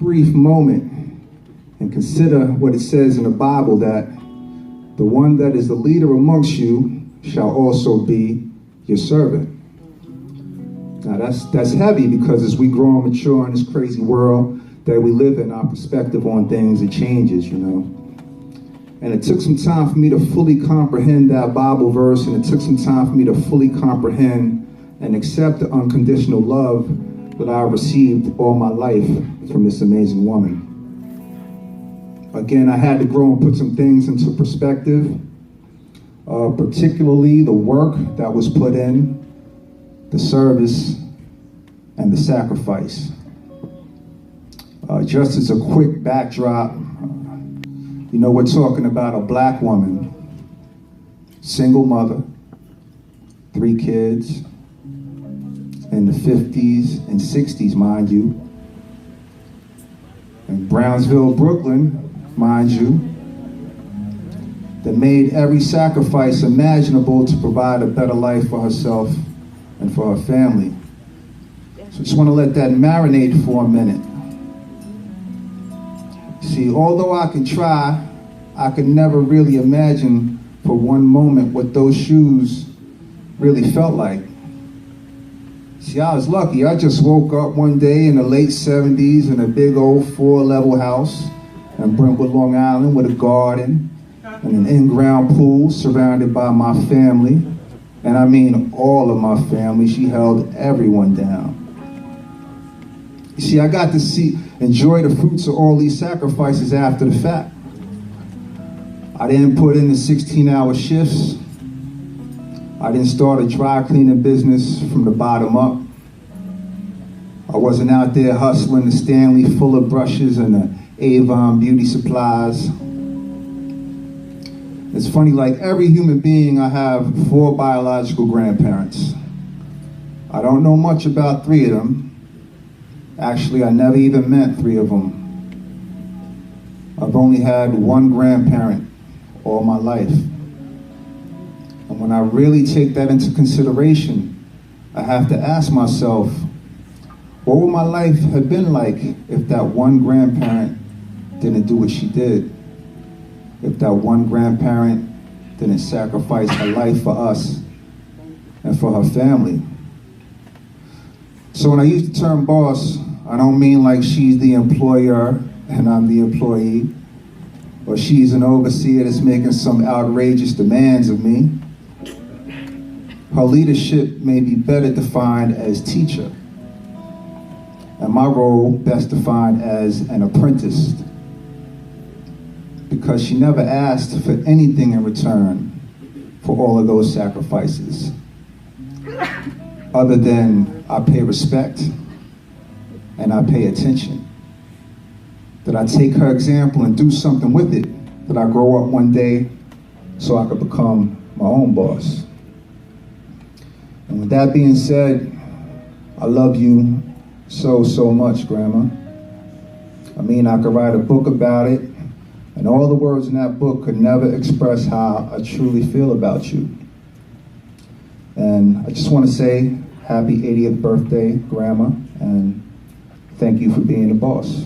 brief moment and consider what it says in the Bible, that the one that is the leader amongst you shall also be your servant. Now that's heavy, because as we grow and mature in this crazy world that we live in, our perspective on things, it changes, you know. And it took some time for me to fully comprehend that Bible verse, and it took some time for me to fully comprehend and accept the unconditional love that I received all my life from this amazing woman. Again, I had to grow and put some things into perspective, particularly the work that was put in, the service, and the sacrifice. Just as a quick backdrop, you know, we're talking about a black woman, single mother, 3 kids, in the 50s and 60s, mind you. In Brownsville, Brooklyn, mind you, that made every sacrifice imaginable to provide a better life for herself and for her family. So I just want to let that marinate for a minute. See, although I can try, I could never really imagine for one moment what those shoes really felt like. See, I was lucky. I just woke up one day in the late 70s in a big old 4-level house in Brentwood, Long Island, with a garden and an in-ground pool surrounded by my family. And I mean all of my family. She held everyone down. You see, I got to enjoy the fruits of all these sacrifices after the fact. I didn't put in the 16-hour shifts. I didn't start a dry cleaning business from the bottom up. I wasn't out there hustling the Stanley full of brushes and the Avon beauty supplies. It's funny, like every human being, I have 4 biological grandparents. I don't know much about 3 of them. Actually, I never even met 3 of them. I've only had 1 grandparent all my life. And when I really take that into consideration, I have to ask myself, what would my life have been like if that 1 grandparent didn't do what she did? If that 1 grandparent didn't sacrifice her life for us and for her family? So when I use the term boss, I don't mean like she's the employer and I'm the employee, or she's an overseer that's making some outrageous demands of me. Her leadership may be better defined as teacher, and my role best defined as an apprentice, because she never asked for anything in return for all of those sacrifices, other than I pay respect and I pay attention. That I take her example and do something with it, that I grow up one day so I could become my own boss. And with that being said, I love you so, so much, Grandma. I mean, I could write a book about it, and all the words in that book could never express how I truly feel about you. And I just want to say happy 80th birthday, Grandma, and thank you for being the boss.